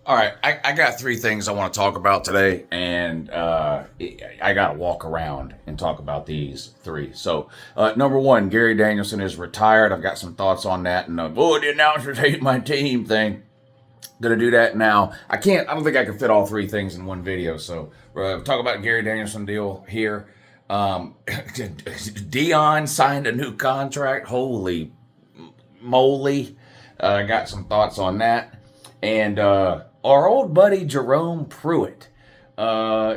All right, I got three things I want to talk about today, and I got to walk around and talk about these three. So, number one, Gary Danielson is retired. I've got some thoughts on that, and the announcers hate my team thing. Gonna do that now. I don't think I can fit all three things in one video. So, talk about Gary Danielson deal here. Dion signed a new contract. Holy moly! I got some thoughts on that, and our old buddy Jerome Pruitt. The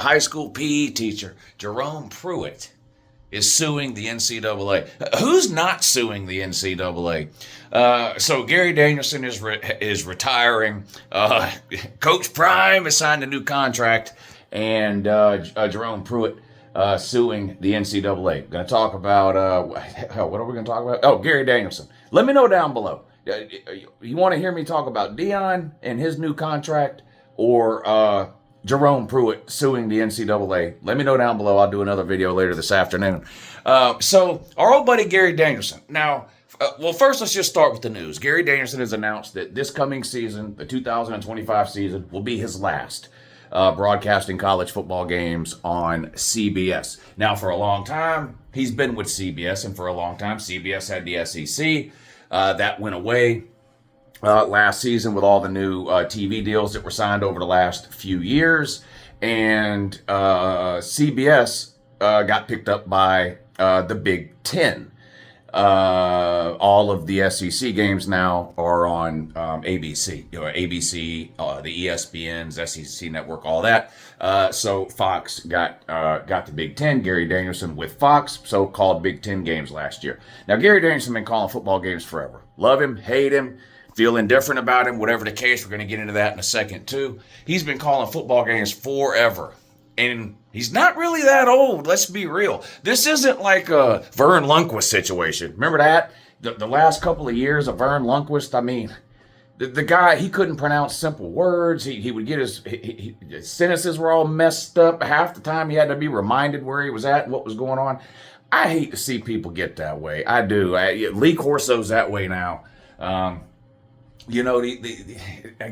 high school PE teacher, Jerome Pruitt, is suing the NCAA. Who's not suing the NCAA? So Gary Danielson is retiring. Coach Prime has signed a new contract, and Jerome Pruitt suing the NCAA. Going to talk about what are we going to talk about? Oh, Gary Danielson. Let me know down below. You want to hear me talk about Dion and his new contract, or Jerome Pruitt suing the NCAA? Let me know down below. I'll do another video later this afternoon. So our old buddy Gary Danielson. Now, first let's just start with the news. Gary Danielson has announced that this coming season, the 2025 season, will be his last broadcasting college football games on CBS. Now, for a long time, he's been with CBS, and for a long time, CBS had the SEC. That went away last season with all the new TV deals that were signed over the last few years. And CBS got picked up by the Big Ten. All of the SEC games now are on ABC, ABC, the ESPNs, SEC Network, all that. So Fox got the Big Ten. Gary Danielson with Fox, so-called Big Ten games last year. Now, Gary Danielson been calling football games forever. Love him, hate him, feel indifferent about him, whatever the case. We're going to get into that in a second, too. He's been calling football games forever. And he's not really that old, let's be real. This isn't like a Vern Lundquist situation. Remember that? The last couple of years of Vern Lundquist, I mean, the guy, he couldn't pronounce simple words. He would get his sentences were all messed up. Half the time he had to be reminded where he was at and what was going on. I hate to see people get that way. I do. Lee Corso's that way now. I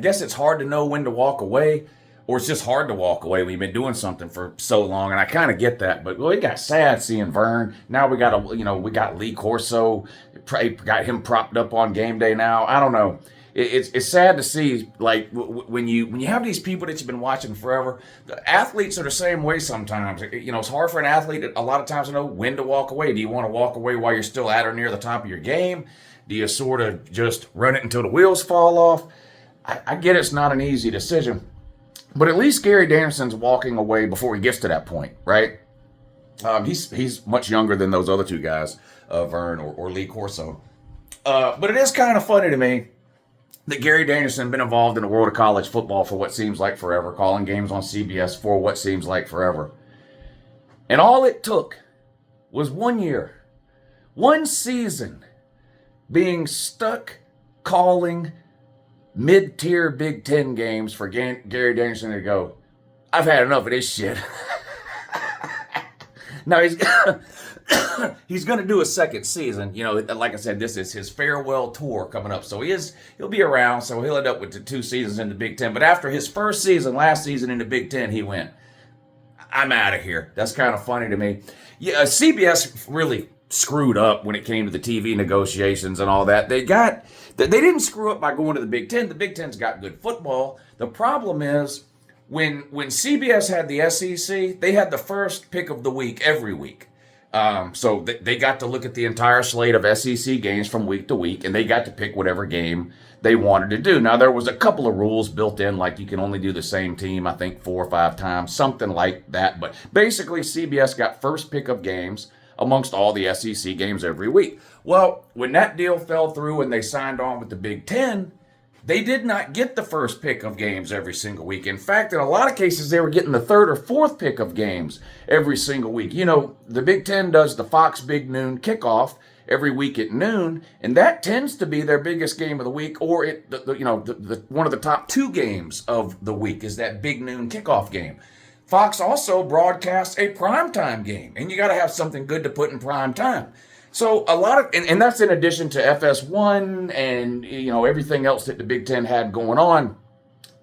guess it's hard to know when to walk away. Or it's just hard to walk away when you've been doing something for so long, and I kind of get that. But it got sad seeing Vern. Now we got Lee Corso, got him propped up on game day now. I don't know. It's sad to see, like, when you have these people that you've been watching forever. The athletes are the same way sometimes. It's hard for an athlete a lot of times to know when to walk away. Do you want to walk away while you're still at or near the top of your game? Do you sort of just run it until the wheels fall off? I get it's not an easy decision. But at least Gary Danielson's walking away before he gets to that point, right? He's much younger than those other two guys, Vern or Lee Corso. But it is kind of funny to me that Gary Danielson has been involved in the world of college football for what seems like forever, calling games on CBS for what seems like forever. And all it took was 1 year, one season, being stuck calling mid-tier Big Ten games for Gary Danielson to go, I've had enough of this shit. Now he's going to do a second season. Like I said, this is his farewell tour coming up. So he'll be around. So he'll end up with the 2 seasons in the Big Ten. But after his first season, last season in the Big Ten, he went, I'm out of here. That's kind of funny to me. Yeah, CBS really screwed up when it came to the TV negotiations and all that. They didn't screw up by going to the Big Ten. The Big Ten's got good football. The problem is when CBS had the SEC, they had the first pick of the week every week. So they got to look at the entire slate of SEC games from week to week, and they got to pick whatever game they wanted to do. Now, there was a couple of rules built in, like you can only do the same team, I think, 4 or 5 times, something like that. But basically, CBS got first pick of games amongst all the SEC games every week. Well, when that deal fell through and they signed on with the Big Ten, they did not get the first pick of games every single week. In fact, in a lot of cases, they were getting the 3rd or 4th pick of games every single week. The Big Ten does the Fox Big Noon kickoff every week at noon, and that tends to be their biggest game of the week, or one of the top 2 games of the week is that Big Noon kickoff game. Fox also broadcasts a primetime game, and you got to have something good to put in prime time. So a lot of, and that's in addition to FS1 and, everything else that the Big Ten had going on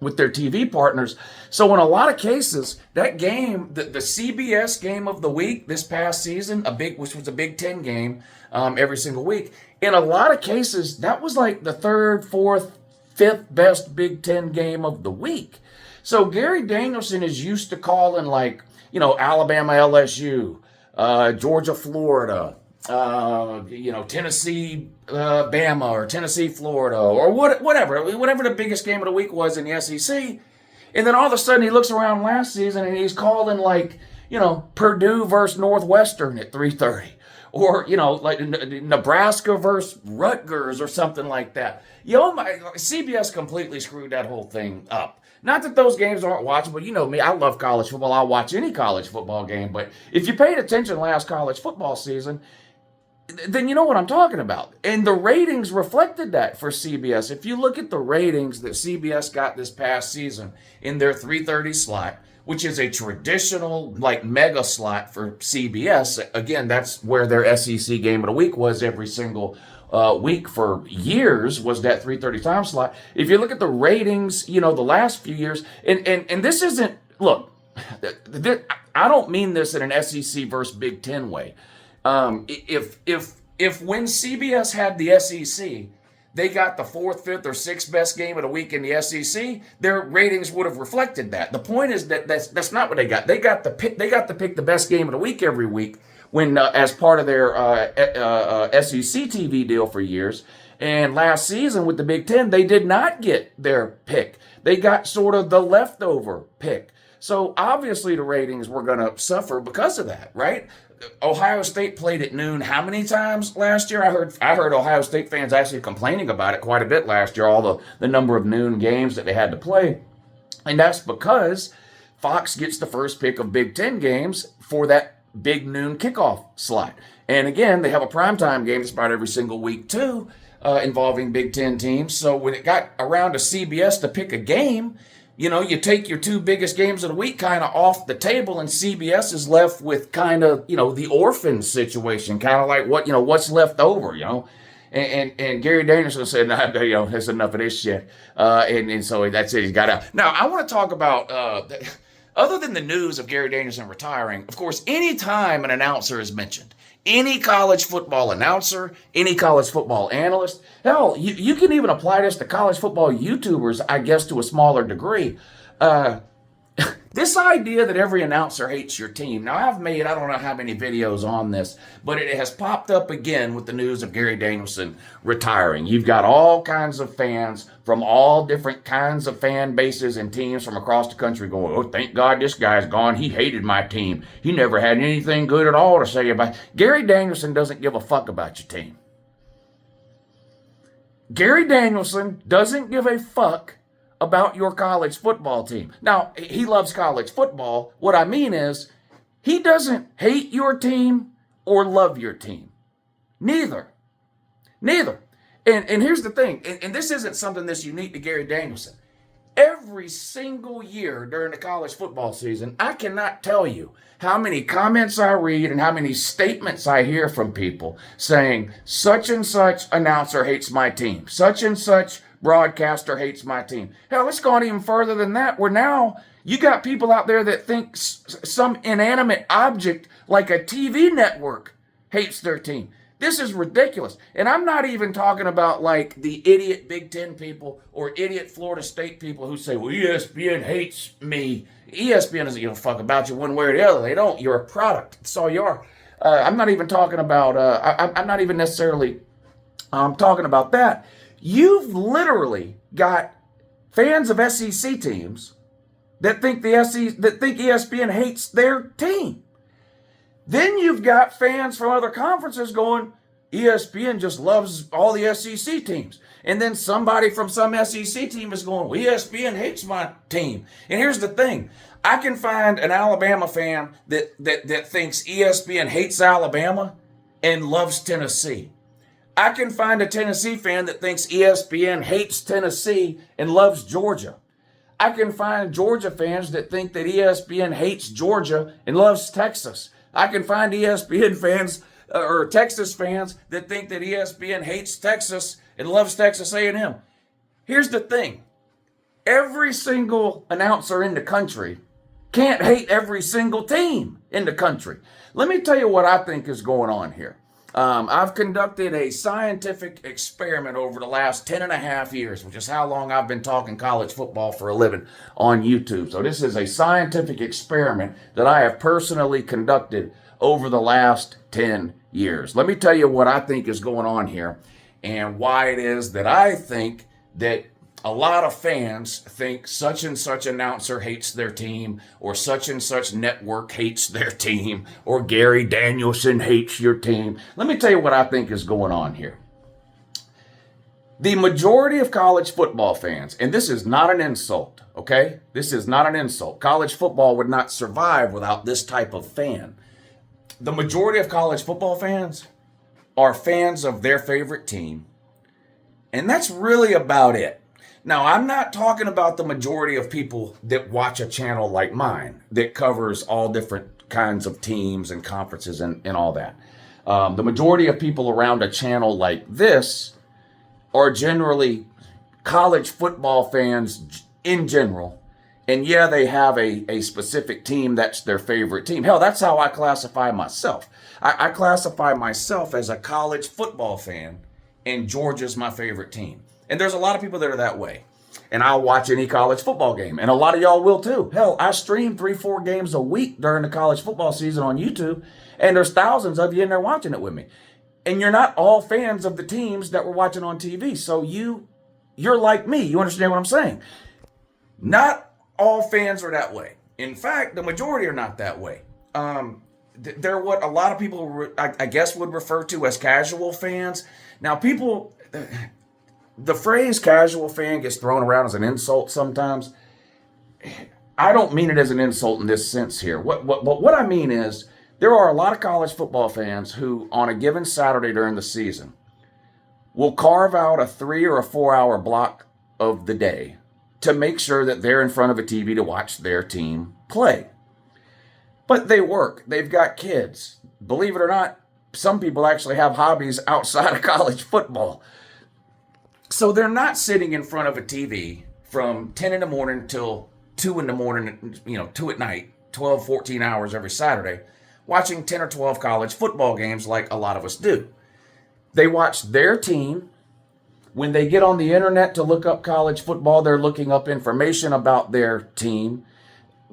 with their TV partners. So in a lot of cases, that game, the CBS game of the week this past season, which was a Big Ten game every single week, in a lot of cases, that was like the third, fourth, fifth best Big Ten game of the week. So Gary Danielson is used to calling like, Alabama, LSU, Georgia, Florida, Tennessee, Bama, or Tennessee, Florida, or whatever the biggest game of the week was in the SEC. And then all of a sudden he looks around last season and he's calling like, Purdue versus Northwestern at 3:30. Or, like Nebraska versus Rutgers or something like that. CBS completely screwed that whole thing up. Not that those games aren't watchable. You know me, I love college football. I'll watch any college football game. But if you paid attention last college football season, then you know what I'm talking about. And the ratings reflected that for CBS. If you look at the ratings that CBS got this past season in their 3:30 slot, which is a traditional like mega slot for CBS. Again, that's where their SEC game of the week was every single week for years, was that 3:30 time slot. If you look at the ratings, the last few years, and this isn't, look, I don't mean this in an SEC versus Big Ten way. If when CBS had the SEC, they got the fourth, fifth, or sixth best game of the week in the SEC, their ratings would have reflected that. The point is that that's not what they got. They got to pick the best game of the week every week when as part of their SEC TV deal for years. And last season with the Big Ten, they did not get their pick. They got sort of the leftover pick. So obviously the ratings were going to suffer because of that, right? Ohio State played at noon how many times last year? I heard Ohio State fans actually complaining about it quite a bit last year, all the number of noon games that they had to play. And that's because Fox gets the first pick of Big Ten games for that big noon kickoff slot. And again, they have a primetime game just about every single week too, involving Big Ten teams. So when it got around to CBS to pick a game, you take your two biggest games of the week kind of off the table, and CBS is left with kind of, the orphan situation, kind of like what's left over, And Gary Danielson said, nah, that's enough of this shit. And so that's it. He's got out. Now, I want to talk about, other than the news of Gary Danielson retiring, of course, any time an announcer is mentioned, any college football announcer, any college football analyst, hell, you can even apply this to college football YouTubers, I guess, to a smaller degree. This idea that every announcer hates your team. Now, I've made, I don't know how many videos on this, but it has popped up again with the news of Gary Danielson retiring. You've got all kinds of fans from all different kinds of fan bases and teams from across the country going, oh, thank God this guy's gone. He hated my team. He never had anything good at all to say about it. Gary Danielson doesn't give a fuck about your team. Gary Danielson doesn't give a fuck about your college football team. Now, he loves college football. What I mean is, he doesn't hate your team or love your team. Neither. And here's the thing, and this isn't something that's unique to Gary Danielson. Every single year during the college football season, I cannot tell you how many comments I read and how many statements I hear from people saying, such and such announcer hates my team. Such and such broadcaster hates my team. Hell, it's gone even further than that, where now you got people out there that think some inanimate object like a TV network hates their team. This is ridiculous. And I'm not even talking about like the idiot Big Ten people or idiot Florida State people who say, well, ESPN hates me. ESPN doesn't give a fuck about you one way or the other. They don't. You're a product. That's all you are. I'm not even talking about, I'm not even necessarily talking about that. You've literally got fans of SEC teams that think that think ESPN hates their team. Then you've got fans from other conferences going, ESPN just loves all the SEC teams. And then somebody from some SEC team is going, well, ESPN hates my team. And here's the thing. I can find an Alabama fan that thinks ESPN hates Alabama and loves Tennessee. I can find a Tennessee fan that thinks ESPN hates Tennessee and loves Georgia. I can find Georgia fans that think that ESPN hates Georgia and loves Texas. I can find ESPN fans or Texas fans that think that ESPN hates Texas and loves Texas A&M. Here's the thing. Every single announcer in the country can't hate every single team in the country. Let me tell you what I think is going on here. I've conducted a scientific experiment over the last 10 and a half years, which is how long I've been talking college football for a living on YouTube. So this is a scientific experiment that I have personally conducted over the last 10 years. Let me tell you what I think is going on here and why it is that I think that a lot of fans think such and such announcer hates their team, or such and such network hates their team, or Gary Danielson hates your team. Let me tell you what I think is going on here. The majority of college football fans, and this is not an insult, okay? This is not an insult. College football would not survive without this type of fan. The majority of college football fans are fans of their favorite team, and that's really about it. Now, I'm not talking about the majority of people that watch a channel like mine that covers all different kinds of teams and conferences and all that. The majority of people around a channel like this are generally college football fans in general. And yeah, they have a specific team that's their favorite team. Hell, that's how I classify myself. I classify myself as a college football fan, and Georgia's my favorite team. And there's a lot of people that are that way. And I'll watch any college football game. And a lot of y'all will too. Hell, I stream 3-4 games a week during the college football season on YouTube. And there's thousands of you in there watching it with me. And you're not all fans of the teams that we're watching on TV. So you're like me. You understand what I'm saying? Not all fans are that way. In fact, the majority are not that way. They're what a lot of people, I guess, would refer to as casual fans. Now, people... The phrase casual fan gets thrown around as an insult sometimes. I don't mean it as an insult in this sense here. What I mean is there are a lot of college football fans who, on a given Saturday during the season, will carve out a 3 or a 4 hour block of the day to make sure that they're in front of a TV to watch their team play. But they work. They've got kids. Believe it or not, some people actually have hobbies outside of college football. So they're not sitting in front of a TV from 10 in the morning till 2 in the morning, 2 at night, 12, 14 hours every Saturday, watching 10 or 12 college football games like a lot of us do. They watch their team. When they get on the internet to look up college football, they're looking up information about their team.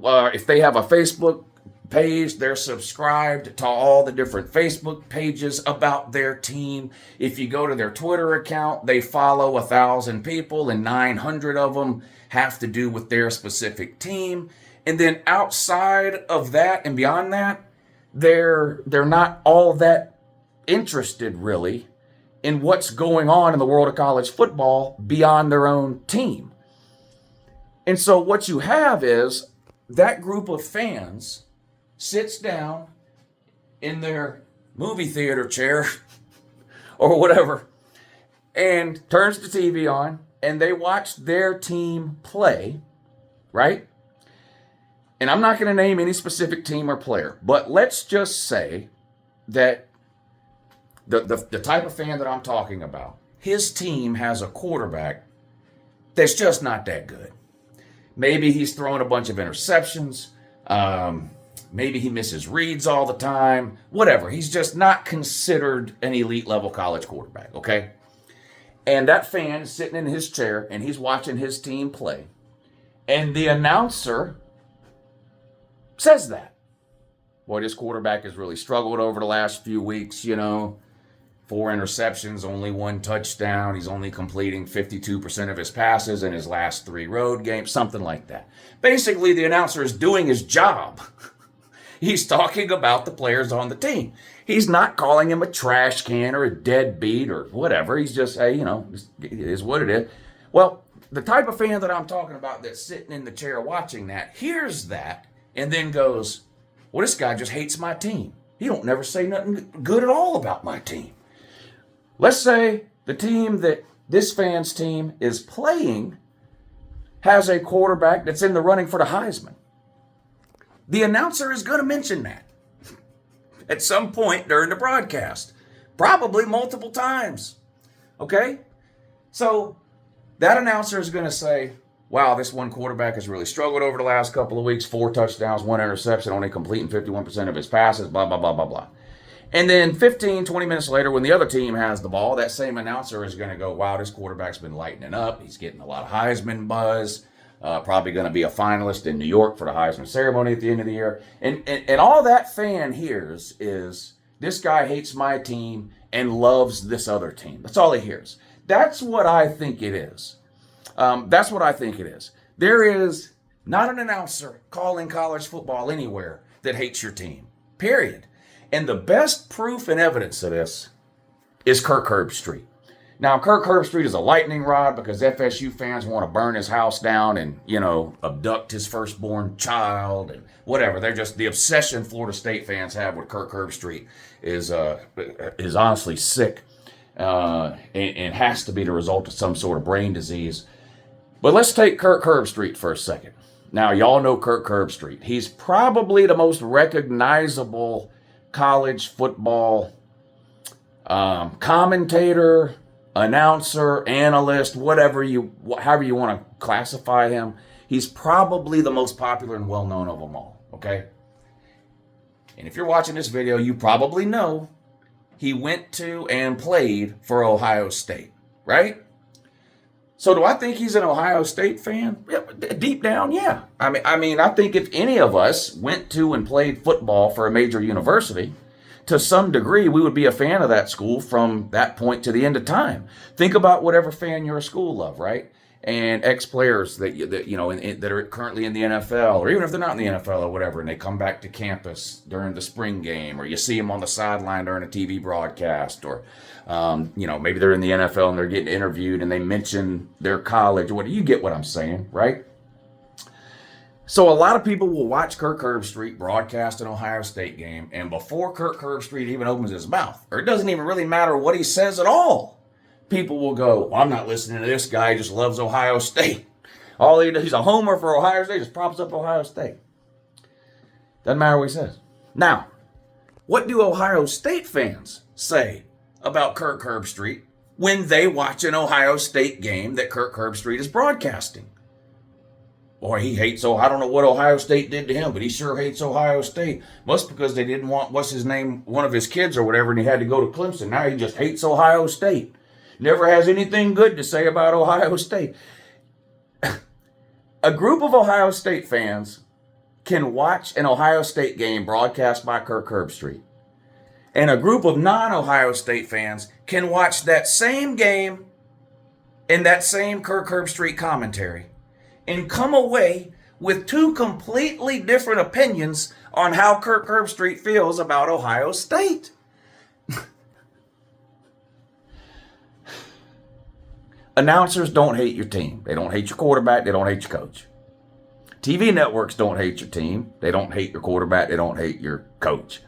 If they have a Facebook page, they're subscribed to all the different Facebook pages about their team. If you go to their Twitter account, they follow 1,000 people and 900 of them have to do with their specific team. And then outside of that and beyond that, they're not all that interested really in what's going on in the world of college football beyond their own team. And so what you have is that group of fans sits down in their movie theater chair or whatever and turns the TV on and they watch their team play, right? And I'm not going to name any specific team or player, but let's just say that the type of fan that I'm talking about, his team has a quarterback that's just not that good. Maybe he's throwing a bunch of interceptions. Maybe he misses reads all the time. Whatever. He's just not considered an elite level college quarterback, okay? And that fan is sitting in his chair and he's watching his team play. And the announcer says that. Boy, this quarterback has really struggled over the last few weeks, 4 interceptions, only 1 touchdown. He's only completing 52% of his passes in his last 3 road games, something like that. Basically, the announcer is doing his job. He's talking about the players on the team. He's not calling him a trash can or a deadbeat or whatever. He's just, hey, it is what it is. Well, the type of fan that I'm talking about that's sitting in the chair watching that hears that and then goes, well, this guy just hates my team. He don't never say nothing good at all about my team. Let's say the team that this fan's team is playing has a quarterback that's in the running for the Heisman. The announcer is going to mention that. at some point during the broadcast, probably multiple times. Okay? So that announcer is going to say, wow, this one quarterback has really struggled over the last couple of weeks, 4 touchdowns, 1 interception, only completing 51% of his passes, blah, blah, blah, blah, blah. And then 15, 20 minutes later, when the other team has the ball, that same announcer is going to go, wow, this quarterback's been lightening up. He's getting a lot of Heisman buzz. Probably going to be a finalist in New York for the Heisman ceremony at the end of the year. And all that fan hears is, this guy hates my team and loves this other team. That's all he hears. That's what I think it is. That's what I think it is. There is not an announcer calling college football anywhere that hates your team. Period. And the best proof and evidence of this is Kirk Herbstreit. Now, Kirk Herbstreit is a lightning rod because FSU fans want to burn his house down and, abduct his firstborn child and whatever. They're just, the obsession Florida State fans have with Kirk Herbstreit is honestly sick and has to be the result of some sort of brain disease. But let's take Kirk Herbstreit for a second. Now, y'all know Kirk Herbstreit. He's probably the most recognizable college football commentator, announcer, analyst, however you want to classify him. He's probably the most popular and well-known of them all, okay? And if you're watching this video, you probably know he went to and played for Ohio State, right? So do I think he's an Ohio State fan? Yeah, deep down, yeah. I mean, I think if any of us went to and played football for a major university, to some degree, we would be a fan of that school from that point to the end of time. Think about whatever fan your school of, right? And ex-players that are currently in the NFL, or even if they're not in the NFL or whatever, and they come back to campus during the spring game, or you see them on the sideline during a TV broadcast, or maybe they're in the NFL and they're getting interviewed and they mention their college. You get what I'm saying, right? So a lot of people will watch Kirk Herbstreit broadcast an Ohio State game, and before Kirk Herbstreit even opens his mouth, or it doesn't even really matter what he says at all, people will go, well, I'm not listening to this guy, he just loves Ohio State. All he does, he's a homer for Ohio State, just props up Ohio State. Doesn't matter what he says. Now, what do Ohio State fans say about Kirk Herbstreit when they watch an Ohio State game that Kirk Herbstreit is broadcasting? Boy, he hates I don't know what Ohio State did to him, but he sure hates Ohio State. Must because they didn't want, one of his kids or whatever, and he had to go to Clemson. Now he just hates Ohio State. Never has anything good to say about Ohio State. A group of Ohio State fans can watch an Ohio State game broadcast by Kirk Herbstreit. And a group of non-Ohio State fans can watch that same game and that same Kirk Herbstreit commentary and come away with 2 completely different opinions on how Kirk Herbstreit feels about Ohio State. Announcers don't hate your team. They don't hate your quarterback. They don't hate your coach. TV networks don't hate your team. They don't hate your quarterback. They don't hate your coach.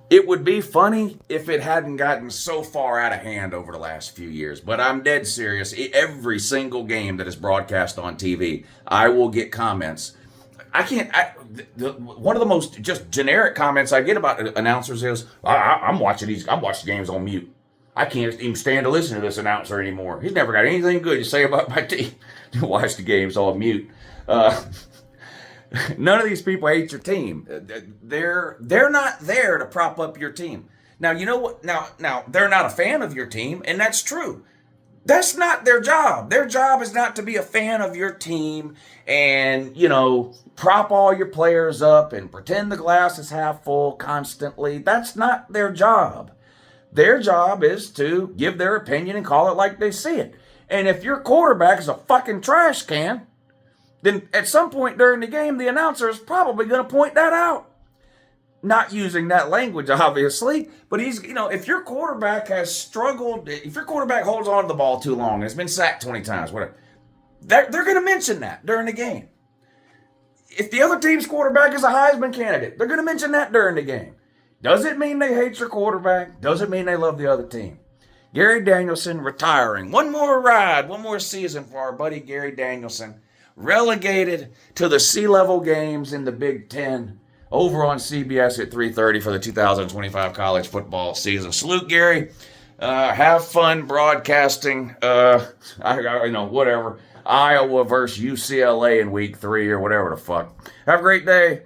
It would be funny if it hadn't gotten so far out of hand over the last few years, but I'm dead serious. Every single game that is broadcast on TV, I will get comments. One of the most just generic comments I get about announcers is, I'm watching games on mute. I can't even stand to listen to this announcer anymore. He's never got anything good to say about my team. To watch the games on mute. None of these people hate your team. They're not there to prop up your team. Now, you know what? Now they're not a fan of your team, and that's true. That's not their job. Their job is not to be a fan of your team and, prop all your players up and pretend the glass is half full constantly. That's not their job. Their job is to give their opinion and call it like they see it. And if your quarterback is a fucking trash can, then at some point during the game, the announcer is probably going to point that out. Not using that language, obviously, but if your quarterback has struggled, if your quarterback holds on to the ball too long, and has been sacked 20 times, whatever, they're going to mention that during the game. If the other team's quarterback is a Heisman candidate, they're going to mention that during the game. Does it mean they hate your quarterback? Does it mean they love the other team? Gary Danielson retiring. One more ride, one more season for our buddy Gary Danielson. Relegated to the C-level games in the Big Ten. over on CBS at 3:30 for the 2025 college football season. Salute, Gary. Have fun broadcasting. Whatever. Iowa versus UCLA in week 3 or whatever the fuck. Have a great day.